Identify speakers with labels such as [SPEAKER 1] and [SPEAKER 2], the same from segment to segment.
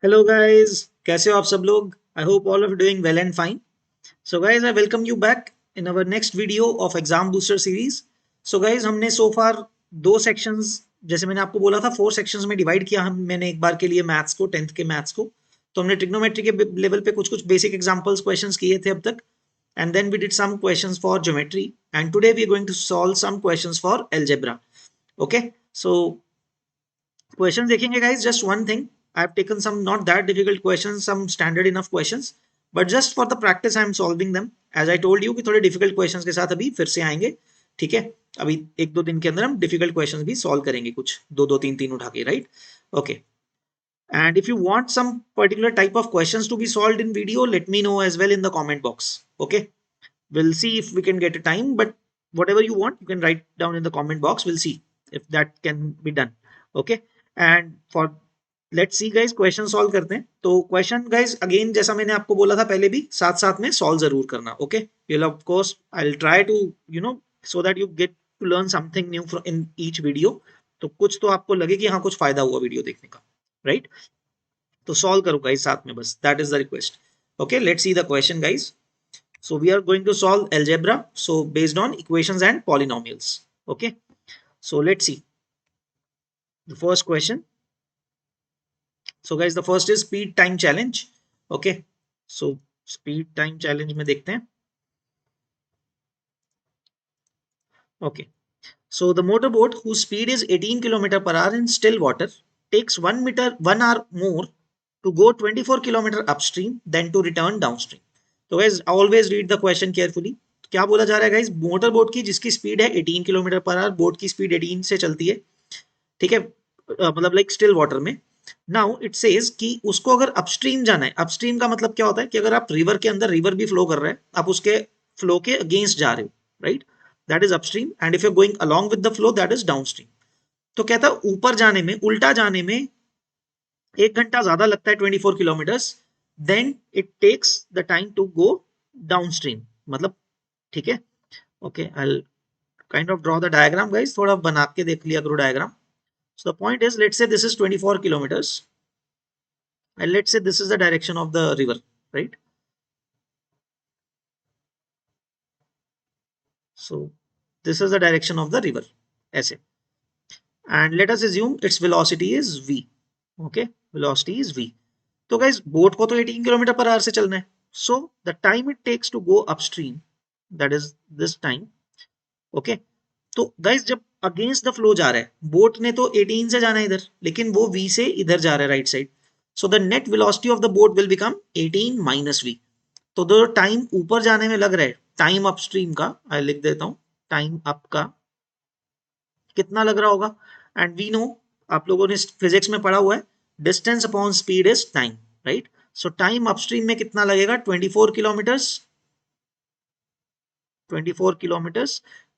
[SPEAKER 1] Hello guys, कैसे हो आप सब लोग? I hope all of doing well and fine. So guys, I welcome you back in our next video of exam booster series. So guys, हमने सो फार दो sections, जैसे मैंने आपको बोला था, 4 सेक्शंस में डिवाइड किया मैंने एक बार के लिए मैथ्स को, 10th के मैथ्स को. तो हमने ट्रिग्नोमेट्री के लेवल पे कुछ कुछ बेसिक एग्जांपल्स क्वेश्चंस किए थे अब तक. And then we did some questions for geometry, and today we are going to solve some questions for algebra. Okay. So question देखेंगे guys. Just one thing, I have taken some not that difficult questions, some standard enough questions, but just for the practice I am solving them. As I told you कि थोड़े difficult questions के साथ अभी फिर से आएंगे. ठीक है. अभी एक दो दिन के अंदर हम डिफिकल्ट क्वेश्चंस भी सॉल्व करेंगे, कुछ दो दो तीन तीन उठा के, right? Okay. And if you want some particular type of questions to be solved in video, let me know as well in the comment box. Okay. We'll see if we can get a time, but whatever you want, you can write down in the comment box. We'll see if that can be done. Okay. And for let's see guys, question solve करते हैं. तो question guys, again जैसा मैंने आपको बोला था पहले भी, साथ साथ में सॉल्व जरूर करना. Okay. Will of course I will try to so that you get to learn something new in each video. तो कुछ तो आपको लगे कि हाँ, कुछ फायदा हुआ वीडियो देखने का, राइट? तो सॉल्व करो गाइस साथ में, बस that is the request. Okay, let's see the question guys. So we are going to solve algebra, so based on equations and polynomials. Okay, so let's see the first question. So guys, the first is speed time challenge. Okay, so speed time challenge में देखते हैं. Okay, so the motorboat whose speed is 18 km per hour in still water takes 1 hour more to go 24 km upstream than to return downstream. तो guys, always read the question carefully. क्या बोला जा रहा है guys? Motor boat की जिसकी speed है 18 kilometre per hour, boat की स्पीड 18 से चलती है, ठीक है, मतलब लाइक स्टिल वाटर में. नाउ इट सेज कि उसको अगर अपस्ट्रीम जाना है. अपस्ट्रीम का मतलब क्या होता है कि अगर आप रिवर के अंदर, रिवर भी फ्लो कर रहा है, आप उसके फ्लो के अगेंस्ट जा रहे हो, right? That is upstream. And if you going along with the flow, that is downstream. तो कहता है ऊपर जाने में, उल्टा जाने में 1 घंटा ज्यादा लगता है, 24 kilometre, then it takes the time to go downstream. मतलब ठीक है. Okay, I kind of draw the diagram guys, थोड़ा बना के देख लिया करो diagram. So the point is, let's say this is 24 kilometers, and let's say this is the direction of the river, right? So this is the direction of the river, ऐसे. And let us assume its velocity is v. Okay, velocity is v. तो guys, boat को तो 18 kilometre per hour से चलना है. So the time it takes to go upstream, that is this time. Okay. तो guys, जब against the flow जा रहा है, बोट ने तो 18 से जाना है इधर, लेकिन वो v से इधर जा रहा है, right side. So the net velocity of the boat will become 18 minus v. तो जो टाइम ऊपर जाने में लग रहा है, टाइम अपस्ट्रीम का, आई लिख देता हूं, टाइम अप का कितना लग रहा होगा. एंड वी नो, आप लोगों ने फिजिक्स में पढ़ा हुआ है, distance upon speed is time, right? So time upstream में कितना लगेगा? 24 kilometres. 24 kilometers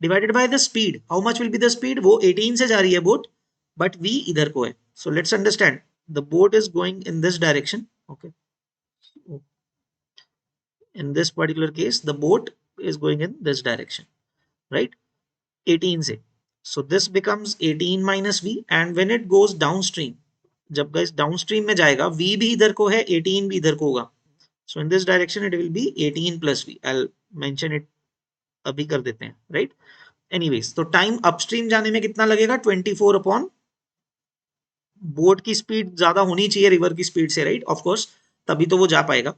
[SPEAKER 1] divided by the speed. How much will be the speed? वो 18 से जा रही है बोट, but v इधर को है. So let's understand, the boat is going in this direction. Okay, in this particular case the boat is going in this direction, right? 18 से. So this becomes 18 minus v, and when it goes downstream, जब guys downstream में जाएगा, v भी इधर को है, 18 भी इधर को होगा. So in this direction it will be 18 plus v. I'll mention it, अभी कर देते हैं, right? एनीवेज, तो टाइम अपस्ट्रीम जाने में कितना लगेगा? 24 अपॉन, बोट की स्पीड ज्यादा होनी चाहिए रिवर की स्पीड से, राइट? ऑफ कोर्स, तभी तो वो जा पाएगा.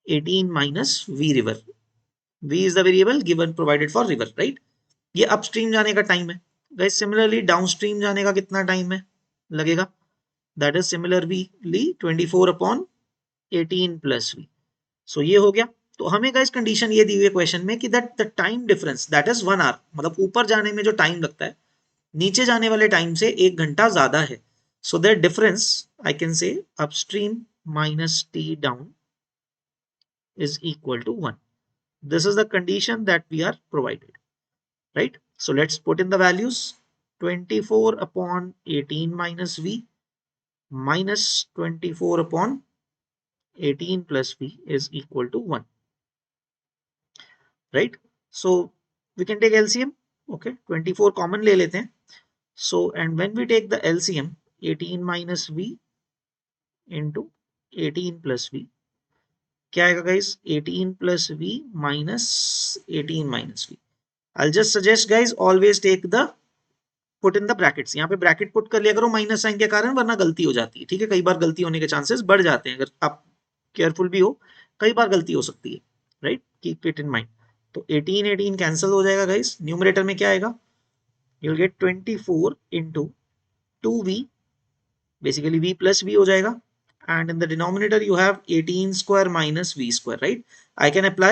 [SPEAKER 1] 18 minus v river. V is the variable given provided for river, right? ये अपस्ट्रीम जाने का टाइम है. गाइस, सिमिलरली डाउनस्ट्रीम जाने का कितना टाइम है लगेगा? That is similarly 24 upon 18 plus V. So ये हो गया. तो हमें गाइस कंडीशन ये दी हुई है क्वेश्चन में कि that the time difference, that is 1 hour, मतलब ऊपर जाने में जो टाइम लगता है, नीचे जाने वाले टाइम से 1 घंटा ज्यादा है. So that difference, I can say upstream minus T down is equal to 1. This is the condition that we are provided, right? So let's put in the values. 24 upon 18 minus v minus 24 upon 18 plus v is equal to 1, right? So we can take LCM. Okay, 24 common ले लेते हैं. So and when we take the LCM, 18 minus v into 18 plus v क्या आएगा guys, 18 plus v minus 18 minus v. I just suggest guys always take the put in the brackets, यहाँ पे bracket put कर लिया करो minus sign के कारण, वरना गलती हो जाती है। ठीक है, कई बार गलती होने के चांसेस बढ़ जाते हैं, अगर आप केयरफुल भी हो कई बार गलती हो सकती है, right, keep it in mind. तो 18 18 कैंसिल हो जाएगा गाइस, न्यूमरेटर में क्या आएगा, you will get 24 into 2v, basically v plus v हो जाएगा, and in the denominator you have 18 square minus v square, right? I can apply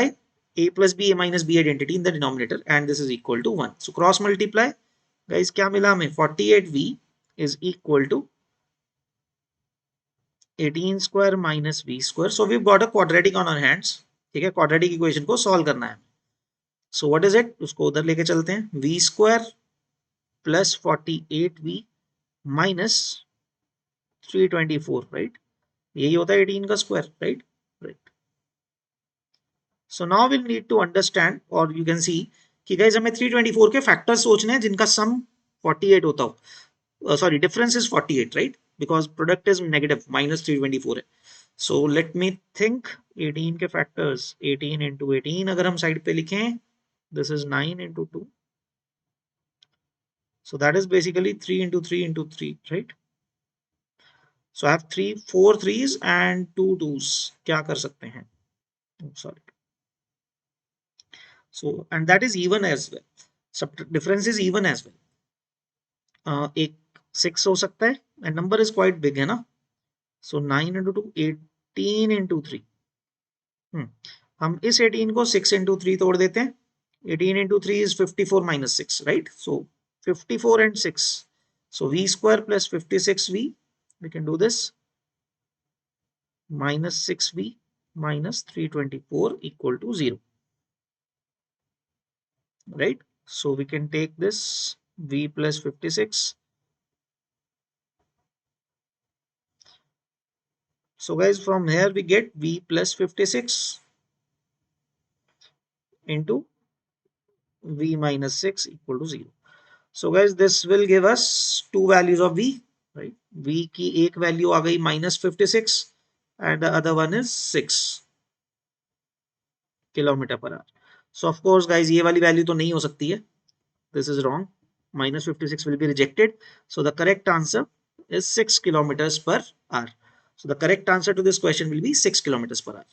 [SPEAKER 1] a plus b a minus b identity in the denominator and this is equal to 1. So cross multiply guys, क्या मिला हमें, 48v is equal to 18 square minus v square. So we've got a quadratic on our hands. ठीक है, quadratic equation को solve करना है। So what is it, उसको उधर लेके चलते हैं, v square plus 48v minus 324, right? यही होता है 18 का square, right? Right. So now we'll need to understand or you can see कि guys हमें 324 के फैक्टर्स सोचने हैं जिनका सम 48 होता हो, sorry difference is 48, right? Because product is negative, minus 324 है। So let me think, 18 के फैक्टर्स, 18 into 18 अगर हम साइड पे लिखें, this is 9 into 2, so that is basically 3 into 3 into 3, right? So I have 4 threes and 2 twos, क्या कर सकते हैं, sorry, so and that is even as well, सब difference is even as well, एक 6 हो सकता है and number is quite big है ना, so 9 into 2, 18 into 3, हम इस 18 को 6 into 3 तोड़ देते हैं, 18 into 3 is 54 minus 6, right? So 54 and 6, so v square plus 56v, we can do this, minus 6v minus 324 equal to 0, right? So we can take this v plus 56. So guys, from here we get v plus 56 into v minus 6 equal to 0. So guys, this will give us two values of v, right? v की एक value आ गई minus 56 and the other one is 6 kilometre per hour. So of course guys, ये वाली value तो नहीं हो सकती है, this is wrong, minus 56 will be rejected, so the correct answer is 6 kilometers per hour. So the correct answer to this question will be 6 kilometers per hour,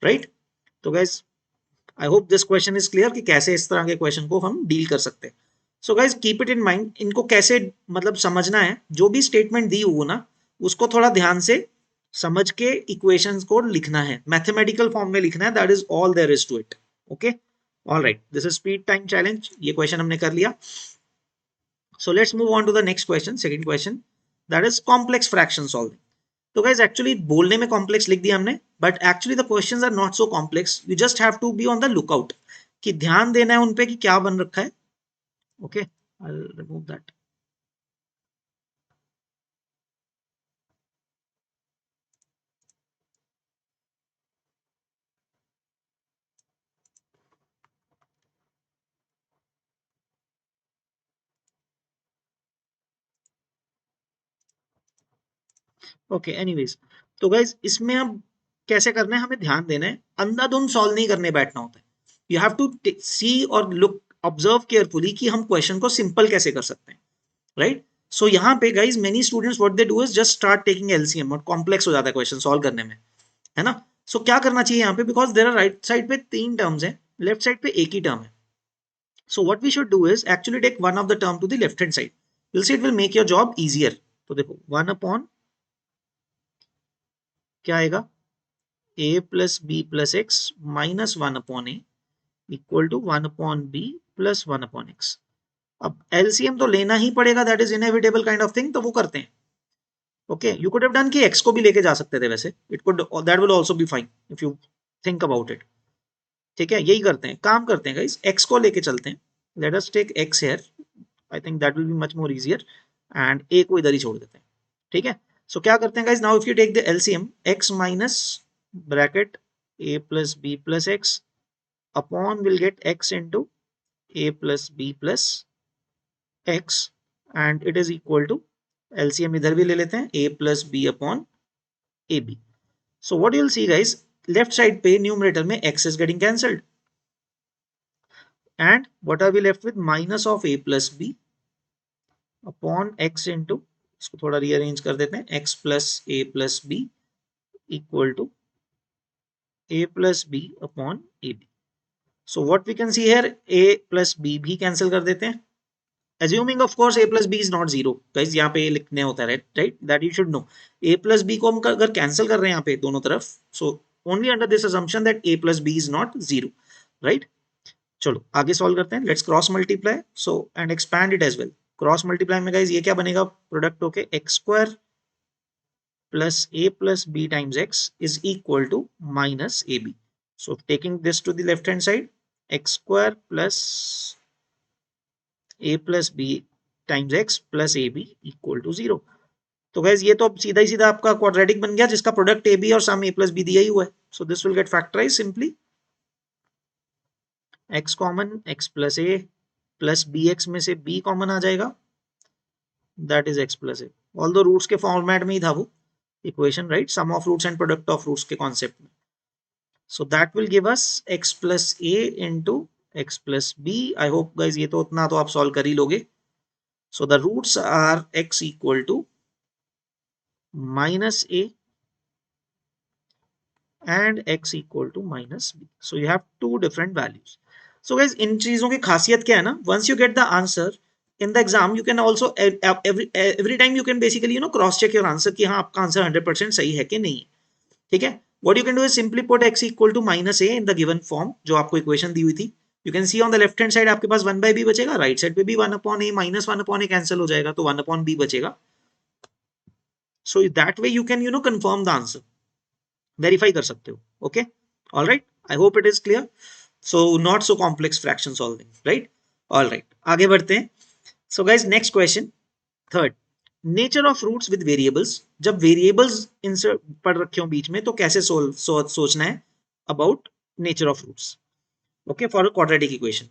[SPEAKER 1] right? तो guys, I hope this question is clear कि कैसे इस तरह के question को हम deal कर सकते हैं। So guys keep it in mind, इनको कैसे मतलब समझना है, जो भी स्टेटमेंट दी हो ना उसको थोड़ा ध्यान से समझ के इक्वेशंस को लिखना है, मैथमेटिकल फॉर्म में लिखना है, that is all there is to it. Okay, all right, this is speed time challenge, ये क्वेश्चन हमने कर लिया। So let's move on to the next question, second question, that is complex fraction solving. तो guys actually बोलने में complex लिख दिया हमने, but actually the questions are not so complex, you just have to be on the lookout कि ध्यान देना है उनपे कि क्या बन रखा है। Okay, I will remove that. Okay, anyways, तो गाइज इसमें अब कैसे करना है, हमें ध्यान देना है, अंधाधुंध सॉल्व नहीं करने बैठना होता है, यू हैव टू सी और लुक ऑब्जर्व केयरफुली कि हम क्वेश्चन को सिंपल कैसे कर सकते हैं, राइट? सो यहाँ पे guys many students what they do is just start taking LCM और कॉम्प्लेक्स हो जाता है क्वेश्चन सॉल्व करने में, है ना? सो क्या करना चाहिए यहाँ पे, because there are right side पे 3 टर्म्स हैं, लेफ्ट साइड पे एक ही टर्म है। So what we should do is actually take one of the term to the left hand side. You'll see it will make your job easier. तो देखो 1 upon क्या आएगा, a plus b plus x minus 1 upon a equal to 1 upon b plus 1 upon x. अब LCM तो लेना ही पड़ेगा, that is inevitable kind of thing, तो वो करते हैं। Okay, you could have done कि x को भी लेके जा सकते थे वैसे, it could, that will also be fine if you think about it. ठीक है, यही करते हैं, काम करते हैं गाइस, x को लेके चलते हैं, let us take x here, I think that will be much more easier, and a को इधर ही छोड़ देते हैं। ठीक है, सो क्या करते हैं guys, now if you take the LCM, x minus bracket a plus b plus x upon will get x into a plus b plus x and it is equal to, LCM इधर भी ले लेते हैं, a plus B upon A B. So what you'll see guys, left side पे numerator में x is getting cancelled and what are we left with, minus of a plus b upon x into, इसको थोड़ा rearrange कर देते हैं, x plus a plus b equal to a plus b upon ab. So what we can see here, a plus b भी cancel कर देते हैं, assuming of course a plus b is not zero guys, यहाँ पे लिखने होता है right, that you should know. a plus b को हम अगर cancel कर रहे हैं यहाँ पे दोनों तरफ, so only under this assumption that a plus b is not zero, right. चलो आगे सॉल्व करते हैं, let's cross multiply so and expand it as well. Cross multiply में गाइस ये क्या बनेगा, प्रोडक्ट होके x square plus A plus B times x is equal to minus A B. So taking this to the left hand side, x square plus A plus B times x plus A B equal to 0. तो guys ये तो अब सीधा ही सीधा आपका quadratic बन गया जिसका प्रोडक्ट ए बी और सम ए प्लस बी दिया ही हुआ है. So this will get factorize simply, x common, x plus A plus B x में से b कॉमन आ जाएगा, that is x plus A. Although roots के फॉर्मेट में ही था वो equation right, sum of roots and product of roots के कॉन्सेप्ट में. So that will give us x plus A into x plus B. I hope guys ये तो उतना तो आप सॉल्व कर ही लोगे. So the roots are x equal to minus A and x equal to minus b. So you have two different values. So guys इन चीजों की खासियत क्या है ना, once you get the answer in the exam you can also every time you can basically cross check your answer कि हाँ आपका answer 100% सही है कि नहीं. ठीक है, what you can do is simply put x equal to minus a in the given form जो आपको इक्वेशन दी हुई थी. You can see on the left hand side आपके पास 1 by b बचेगा, राइट साइड पे भी 1 upon a minus 1 upon a cancel हो जाएगा तो 1 upon b बचेगा. So that way you can confirm the answer, verify कर सकते हो. Okay, alright, I hope it is clear. So not so complex fraction solving, right. Alright, आगे बढ़ते हैं. So guys next question, third, nature of roots with variables. जब variables insert पढ़ रखे हो बीच में तो कैसे सोचना है about nature of roots. Okay, for a quadratic equation.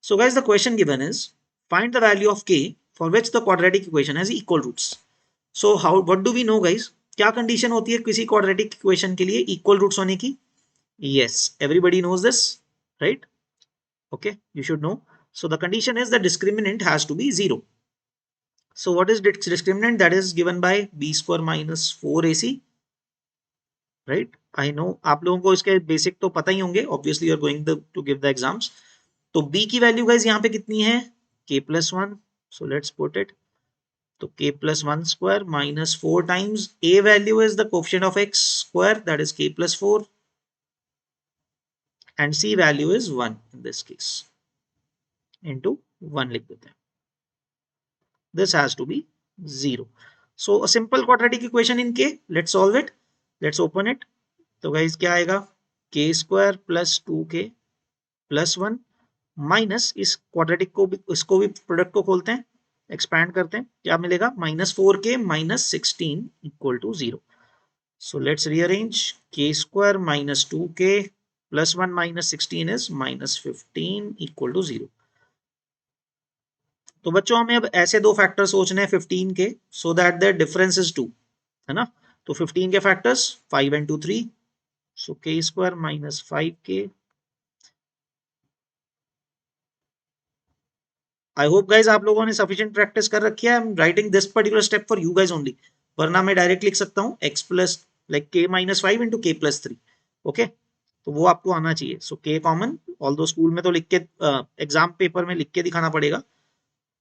[SPEAKER 1] So guys the question given is find the value of K for which the quadratic equation has equal roots. So how, what do we know guys, क्या condition होती है किसी quadratic equation के लिए equal roots होने की? Yes, everybody knows this, right. Okay, you should know. So the condition is the discriminant has to be 0. So what is discriminant, that is given by b square minus 4ac, right. I know आप लोगों को इसके basic तो पता ही होंगे, obviously you are going to give the exams. तो b की वैल्यू गाइस यहाँ पे कितनी है, k+1. So let's put it. तो k plus 1 square minus 4 times a value is the coefficient of x square, that is k plus 4, and c value is 1 in this case, into 1 लिख देते हैं. This has to be 0. So a simple quadratic equation in k, let's solve it. Let's open it. तो guys क्या आएगा, k square plus 2k plus 1 minus इस quadratic को भी, इसको भी प्रोडक्ट को खोलते हैं, एक्सपैंड करते हैं, क्या मिलेगा, -4k minus 16 equal to 0. So let's rearrange, k square minus 2k plus 1 minus 16 is -15 equal to 0. तो बच्चों हमें अब ऐसे दो फैक्टर सोचने हैं 15 के, so that the difference is 2, है ना. तो 15 के factors 5 and 2 3, so k square minus 5k. I hope guys आप लोगों ने सफिशिएंट प्रैक्टिस कर रखी है. आई am writing this particular step for you guys only, वरना मैं डायरेक्ट लिख सकता हूँ x plus like k minus 5 into k plus 3. Okay, तो वो आपको आना चाहिए. सो k कॉमन, ऑल्दो स्कूल में तो लिख के एग्जाम पेपर में लिख के दिखाना पड़ेगा,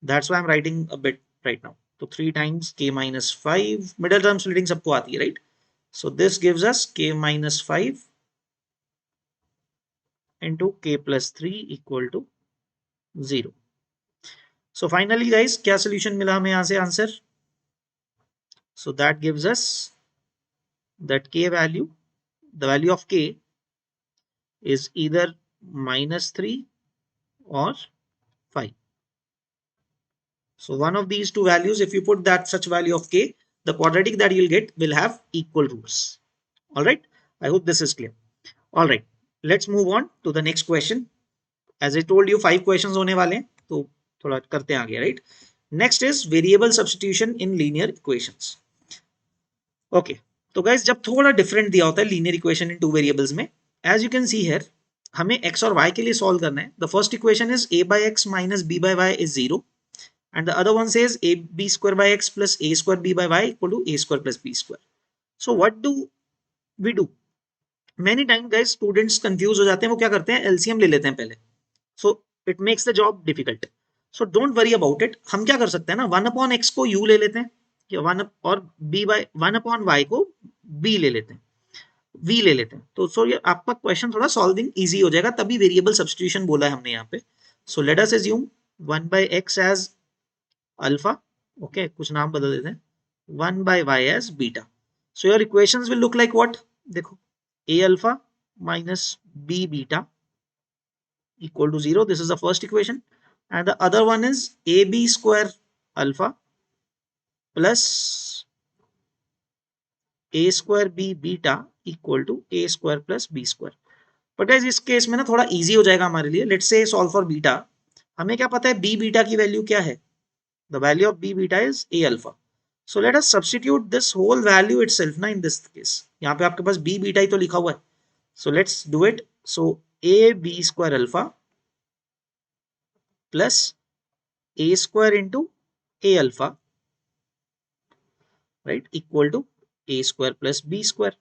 [SPEAKER 1] that's why I am writing a bit right now. तो 3 times k minus 5, middle term splitting सबको आती है right. So this gives us k minus 5 into k plus 3 equal to 0. So finally guys क्या solution मिला हमें यहाँ से answer. So that gives us that k value, the value of k is either -3 or 5. So one of these two values, if you put that such value of k, the quadratic that you'll get will have equal roots. All right, I hope this is clear. All right, let's move on to the next question. As I told you 5 questions होने वाले हैं, तो थोड़ा करते हैं आगे, right. Next is variable substitution in linear equations. Okay, तो guys जब थोड़ा डिफरेंट दिया होता है linear equation in two variables में, as you can see here, हमें x और y के लिए सॉल्व करना है. The first equation is a by x minus b by y is 0, and the other one says ab square by x plus a square b by y equal to a square plus b square. So what do we do? Many times guys students confuse हो जाते हैं, वो क्या करते हैं, LCM ले लेते हैं पहले. So it makes the job difficult. So don't worry about it. हम क्या कर सकते हैं ना, 1 upon x को u ले लेते हैं, या 1 और b by 1 upon y को b ले लेते हैं, v ले लेते हैं. तो सो ये आपका क्वेश्चन थोड़ा सॉल्विंग इजी हो जाएगा, तभी वेरिएबल सब्स्टिट्यूशन बोला है हमने यहाँ पे. So let us assume 1 by x as alpha, okay, कुछ नाम बदल देते हैं, 1 by y as beta. So your equations will look like what, देखो, a alpha minus b beta equal to 0. This is the first equation, and the other one is ab square alpha plus a square b beta equal to a square plus b square. But guys इस case में ना थोड़ा easy हो जाएगा हमारे लिए. Let's say solve for beta. हमें क्या पता है b बीटा की वैल्यू क्या है, the value of b beta is a alpha. So let us substitute this whole value itself ना इन दिस केस. यहाँ पे आपके पास b बीटा ही तो लिखा हुआ है. So let's do it. So a b square alpha plus a square into a alpha, right, equal to a square plus b square.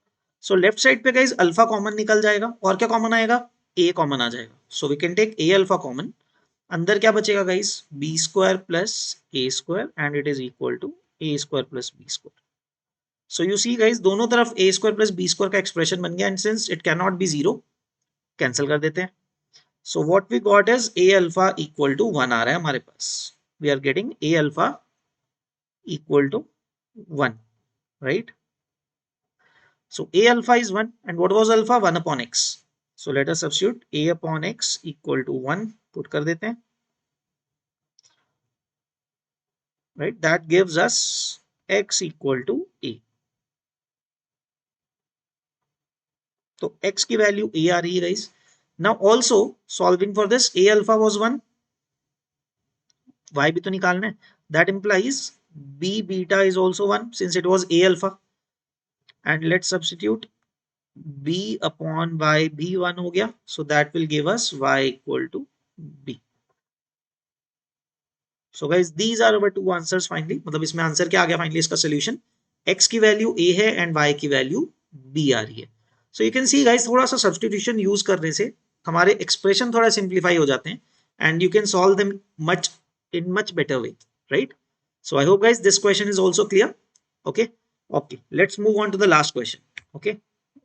[SPEAKER 1] So left side पे guys alpha common निकल जाएगा, और क्या common आएगा, a कॉमन आ जाएगा. So we can take a alpha common. अंदर क्या बचेगा guys, b square plus a square, and it is equal to a square plus b square. So you see guys दोनों तरफ a square plus b square का expression बन गया, and since it can not be zero, cancel कर देते हैं. So what we got is a alpha equal to 1 आ रहा है हमारे पास. We are getting a alpha equal to 1, right? So a alpha is 1, and what was alpha, 1 upon x. So let us substitute a upon x equal to 1, put कर देते हैं, right? That gives us x equal to a. तो x की value a आ रही है guys. Now also solving for this, a alpha was 1, y भी तो निकालना है. That implies b beta is also 1 since it was a alpha, and let's substitute b upon y भी 1 हो गया. So that will give us y equal to b. So guys these are our two answers finally. मतलब इसमें answer क्या आ गया finally, इसका solution x की value a है एंड y की वैल्यू b आ रही है. So you can see guys थोड़ा सा सब्स्टिट्यूशन यूज करने से हमारे एक्सप्रेशन थोड़ा सिंप्लीफाई हो जाते हैं, and you can solve them much in much better way, right? So I hope guys this question is also clear. Okay okay, let's move on to the last question. Okay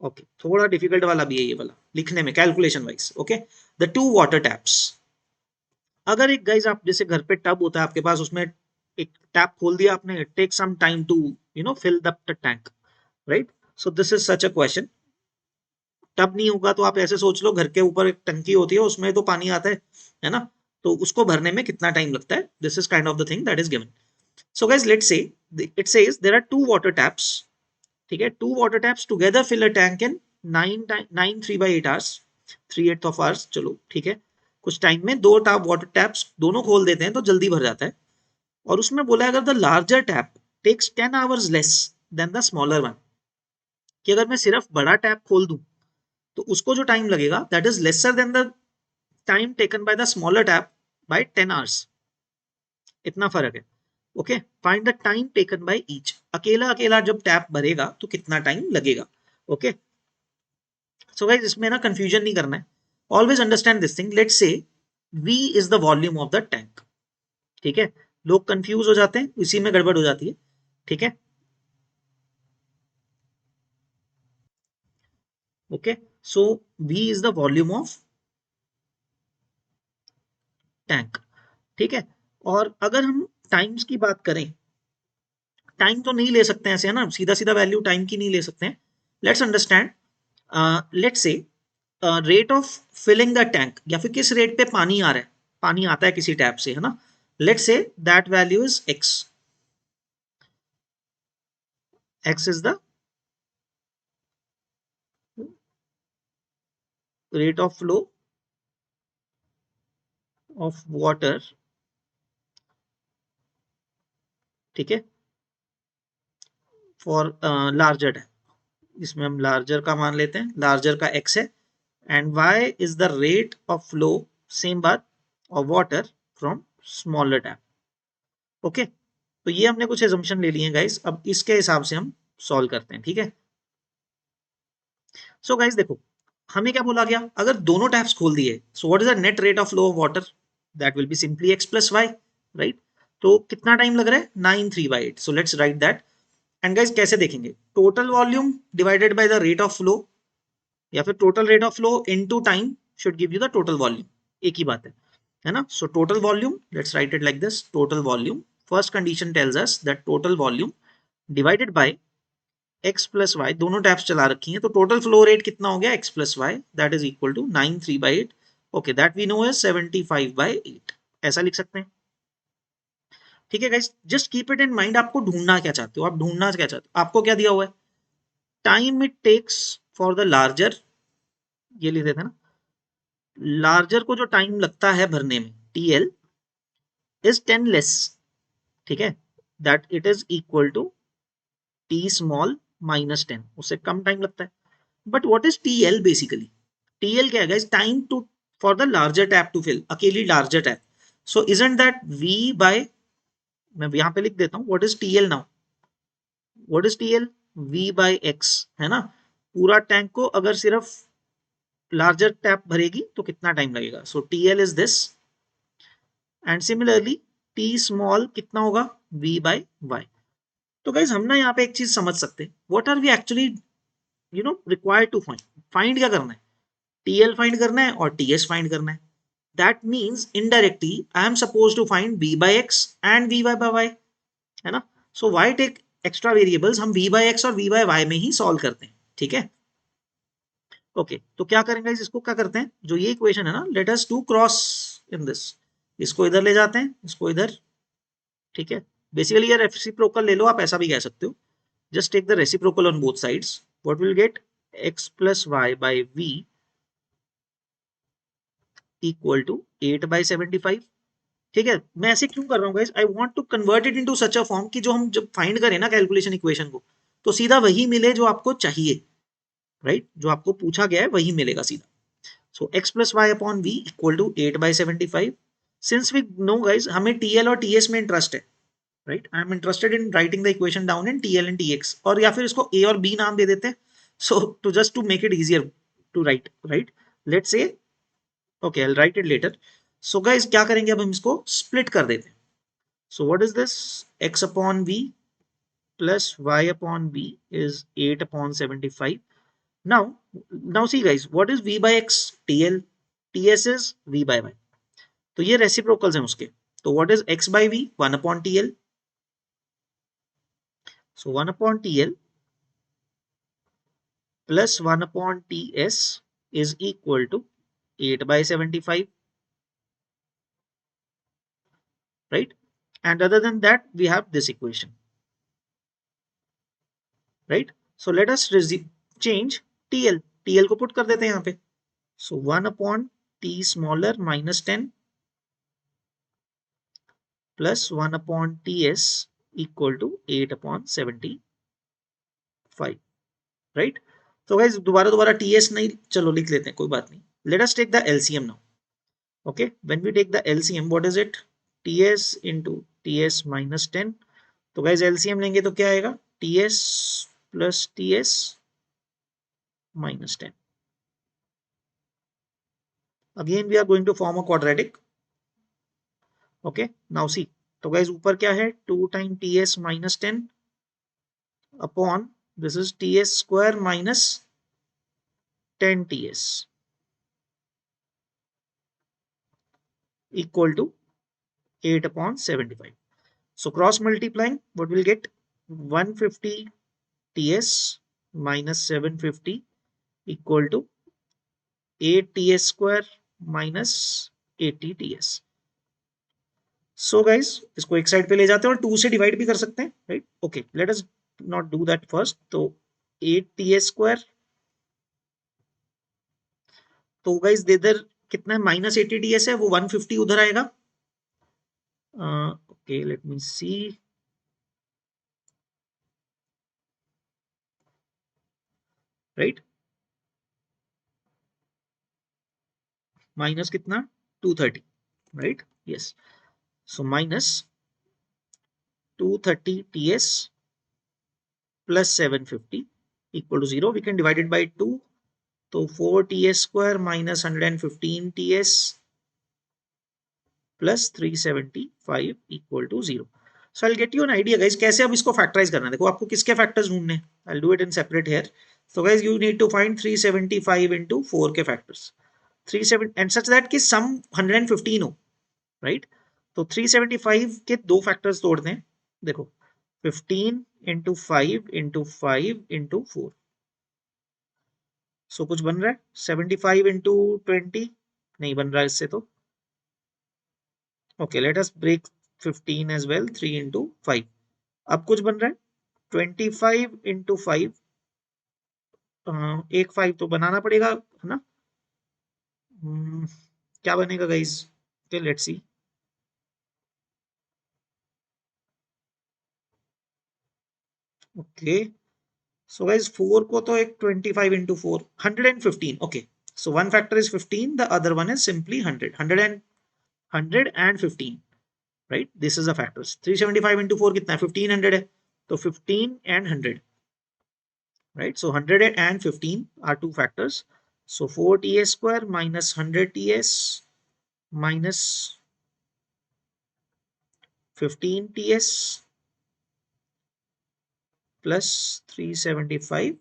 [SPEAKER 1] okay, थोड़ा difficult वाला भी है ये वाला लिखने में calculation wise. Okay, the two water taps. अगर एक गाइज आप जैसे घर पे टब होता है आपके पास, उसमें एक टैप खोल दिया आपने, take some time to fill the tank, right? So this is such a question. Tub नहीं होगा तो आप ऐसे सोच लो, घर के ऊपर एक टंकी होती है, उसमें तो पानी आता है ना, तो उसको भरने में कितना टाइम लगता है. This is kind of the thing that is given. So guys let's say it says there are two water taps. ठीक है, two water taps together fill a tank in 9 3/8 hours, 3/8 of hours. चलो ठीक है, कुछ time में दो water taps दोनों खोल देते हैं तो जल्दी भर जाता है. और उसमें बोला है अगर the larger tap takes 10 hours less than the smaller one, कि अगर मैं सिर्फ बड़ा टैप खोल दूं तो उसको जो टाइम लगेगा that is lesser than the time taken by the smaller tap by 10 hours. इतना फर्क है. Okay, find the time taken by each. अकेला अकेला जब टैप भरेगा तो कितना टाइम लगेगा. ओके, सो गाइस इसमें ना कंफ्यूजन नहीं करना है, always understand this thing. Let's say V is the volume of the tank. ठीक है, लोग कंफ्यूज हो जाते हैं, इसी में गड़बड़ हो जाती है. ठीक है, okay, so V is the volume of tank. ठीक है, और अगर हम टाइम्स की बात करें, टाइम तो नहीं ले सकते हैं ऐसे, है ना, सीधा सीधा वैल्यू टाइम की नहीं ले सकते हैं. Let's understand. Let's say rate of filling the tank, या फिर किस रेट पे पानी आ रहा है, पानी आता है किसी टैप से, है ना. Let's say that value is x. x is the rate of flow of water. ठीक है, for larger टैंक. इसमें हम लार्जर का मान लेते हैं, लार्जर का x है, and y is the rate of flow, same बात, of water from smaller tap. Okay, तो ये हमने कुछ एजम्पशन ले लिए हैं गाइस, अब इसके हिसाब से हम सॉल्व करते हैं, ठीक है। सो गाइस देखो, हमें क्या बोला गया, अगर दोनों टैप्स खोल दिए, so what is the net rate of flow of water, that will be simply x plus y, right. तो कितना टाइम लग रहा है, 9 3/8, so let's write that. And guys कैसे देखेंगे, total volume divided by the rate of flow, या फिर total rate of flow into time should give you the total volume, एक ही बात है ना। So total volume, let's right it like this, total volume, first condition tells us that total volume divided by x plus y, दोनों taps चला रखी हैं, तो टोटल फ्लो रेट कितना हो गया, x plus y, that is equal to 9 3/8, okay, that we know is 75/8, ऐसा लिख सकते हैं। ठीक है guys, just keep it in mind, आपको ढूंढना क्या चाहते हो, आप ढूंढना क्या चाहते हो, आपको क्या दिया हुआ है, time it takes for the larger, ये लिख देते हैं ना, लार्जर को जो टाइम लगता है भरने में, TL इज 10 लेस, ठीक है, that it is equal to T small minus 10, उससे कम टाइम लगता है। But what is TL basically, TL क्या है guys, time to for the larger tap to fill, अकेली larger tap, so isn't that V by, मैं यहां पे लिख देता हूं, what is TL now, what is TL, V by X, है ना। पूरा टैंक को अगर सिर्फ लार्जर टैप भरेगी तो कितना टाइम लगेगा, so TL is this, and similarly T small कितना होगा, V बाय Y। तो गाइज हम ना यहाँ पे एक चीज समझ सकते हैं, what are we actually required to find, find क्या करना है, TL फाइंड करना है और TS फाइंड करना है, that means indirectly I am suppose to find V by X and V by Y, है ना। So why take extra variables, हम V बाय X और V बाय Y में ही सॉल्व करते हैं, ठीक है। ओके, तो क्या करेंगे, इसको क्या करते हैं, जो ये इक्वेशन है ना, let us do cross in this, इसको इधर ले जाते हैं, इसको इधर, ठीक है। बेसिकली ये रेसिप्रोकल ले लो, आप ऐसा भी कह सकते हो, just take the reciprocal on both sides, what will get, x plus y by v equal to 8 by 75, ठीक है। मैं ऐसे क्यों कर रहा हूँ guys, I want to convert it into such a form कि जो हम जब फाइंड करें ना कैलकुलेशन इक्वेशन को, तो सीधा वही मिले जो आपको चाहिए, राइट, जो आपको पूछा गया है वही मिलेगा सीधा। सो x plus y upon v equal to 8 by 75, since we know guys हमें TL और TS में इंटरेस्ट है, right, I am interested in writing the equation down in TL and TX, और या फिर इसको A और B नाम दे देते हैं, so to just to make it easier to write, right, let's say, okay, I will write it later. So guys क्या करेंगे, अब हम इसको स्प्लिट कर देते हैं, so what is this, x upon v plus y upon b is 8 upon 75, now now see guys, what is v by x, TL, TS is v by y, तो ये रेसिप्रोकल्स हैं उसके, तो what is x by v, 1 upon TL, so 1 upon TL plus 1 upon TS is equal to 8 by 75, right? And other than that, we have this equation, right? So let us change TL. TL को put कर देते हैं यहाँ पे. So 1 upon T smaller minus 10 plus 1 upon TS equal to 8 upon 75, right? So guys दोबारा दोबारा TS नहीं, चलो लिख लेते हैं, कोई बात नहीं. Let us take the LCM now. Okay, when we take the LCM, what is it, TS into TS minus 10, तो guys LCM लेंगे तो क्या आएगा, TS plus TS minus 10, again we are going to form a quadratic. Okay, now see, तो guys ऊपर क्या है, 2 time TS minus 10 upon this is TS square minus 10 TS equal to 8 upon 75. So cross multiplying, what will get, 150 TS minus 750 equal to 8 TS square minus 80 TS. So guys इसको एक side पे ले जाते हैं और 2 से डिवाइड भी कर सकते हैं, right. Okay, let us not do that first. तो 8 TS स्क्वायर, तो गाइस इधर कितना है, माइनस 80 TS है, वो 150 उधर आएगा. ओके, लेट मी सी, राइट, माइनस कितना 230, right, yes, so minus 230 TS plus 750 equal to 0. We can divide it by 2. So 4 TS square minus 115 TS plus 375 equal to 0. So I'll get you an idea guys कैसे अब इसको factorise करना है. देखो आपको किसके factors ढूंढने हैं. I'll do it in separate here. So guys you need to find 375 into 4 के factors. 37 and such that कि sum 115 हो, right? तो 375 के दो फैक्टर्स तोड़ दें. देखो 15 into 5 into 5 into 4. सो कुछ बन रहा है 75 into 20 नहीं बन रहा है इससे तो. Okay let us break 15 as well 3 into 5. अब कुछ बन रहा है 25 into 5. एक 5 तो बनाना पड़ेगा है ना. क्या बनेगा guys. Okay let's see. Okay so guys 4 को तो एक 25 into 4 115. Okay so one factor is 15, the other one is simply 100 and 15, right? This is the factors. 375 into 4 कितना है 1500 है तो 15 and 100, right? So 100 and 15 are two factors. So 4 TS square minus 100 TS minus 15 TS plus 375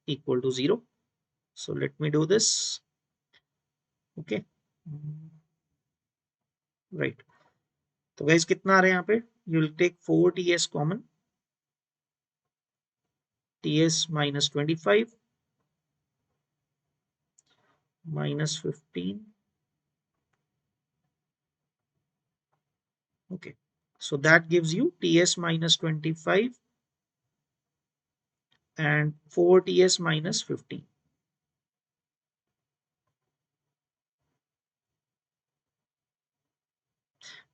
[SPEAKER 1] equal to 0. So let me do this. Okay, right. तो guys कितना आ रहा है यहाँ पे. You will take 4 TS common. TS minus 25 minus 15. Okay, so that gives you TS minus 25 and 4 TS minus 15.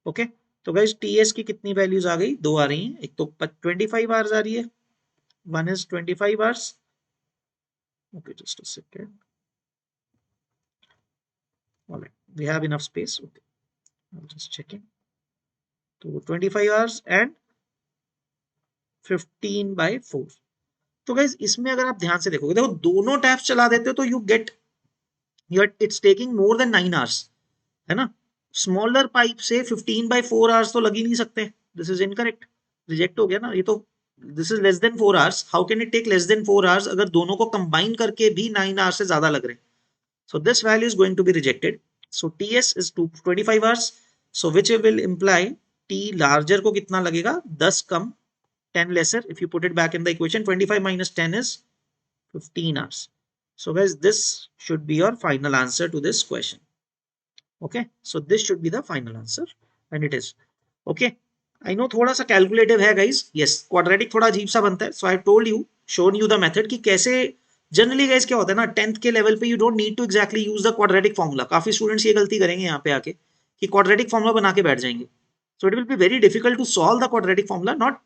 [SPEAKER 1] Okay तो guys TS की कितनी values आ गई. दो आ रही हैं. एक तो 25 आवर्स आ रही है. One is 25 hours. Okay just a second. Alright we have enough space. Okay I am just checking. तो 25 आवर्स एंड 15/4. तो गाइस इसमें अगर आप ध्यान से देखोगे देखो दोनों टैप्स चला देते हो तो you get it's taking more than 9 hours है ना. स्मॉलर पाइप से 15/4 आवर्स तो लग ही नहीं सकते. This is incorrect. रिजेक्ट हो गया ना ये तो. This is less than 4 hours. How can it take less than 4 hours अगर दोनों को कंबाइन करके भी 9 आवर्स से ज्यादा लग रहे हैं. So this value is going to be rejected. So TS is 25 hours. So which will imply T larger को कितना लगेगा 10 कम 10 lesser. If you put it back in the equation 25 minus 10 is 15 hours. So guys this should be your final answer to this question. Okay so this should be the final answer and it is. Okay I know थोड़ा सा calculative है guys. Yes quadratic थोड़ा अजीब सा बनता है. So I have told you shown you the method कि कैसे जनरली guys क्या होता है ना 10th के लेवल पे you don't need to exactly use the quadratic formula. काफी स्टूडेंट्स ये गलती करेंगे यहाँ पे आके कि quadratic formula बना के बैठ जाएंगे. So it will be very difficult to solve the quadratic formula. Not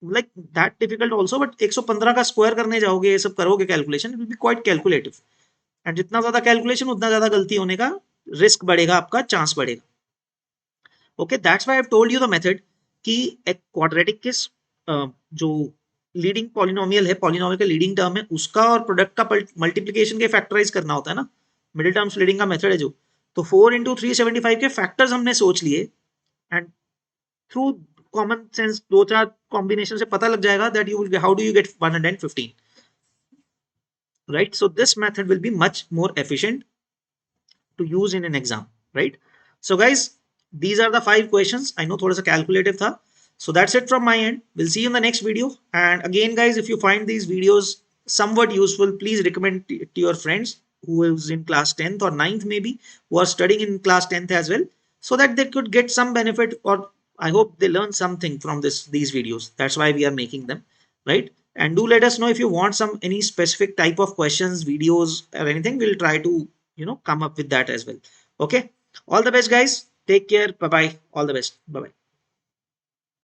[SPEAKER 1] like that difficult also but 115 का स्क्वायर करने जाओगे ये सब करोगे calculation it will be quite calculative and जितना ज्यादा कैलकुलेशन उतना ज्यादा गलती होने का रिस्क बढ़ेगा आपका चांस बढ़ेगा. Okay that's why I have told you the method कि एक क्वाड्रेटिक के जो लीडिंग पॉलिनोमियल है पॉलिनोमियल का लीडिंग टर्म है उसका और प्रोडक्ट का मल्टीप्लिकेशन के फैक्टराइज करना होता है ना. मिडिल टर्म्स लीडिंग का मेथड है जो. तो 4 into 375 के फैक्टर्स हमने सोच लिए एंड थ्रू कॉमन सेंस दो चार कॉम्बिनेशन से पता लग जाएगा that you will how do you get 115, right? So this method will be much more efficient to use in an exam, right? So guys these are the 5 questions. I know thoda sa calculative tha. So that's it from my end. We'll see you in the next video. And again guys if you find these videos somewhat useful please recommend it to your friends who is in class 10th or 9th maybe who are studying in class 10th as well so that they could get some benefit or I hope they learn something from these videos. That's why we are making them, right? And do let us know if you want some any specific type of questions, videos, or anything. We'll try to come up with that as well. Okay. All the best, guys. Take care. Bye bye. All the best. Bye bye.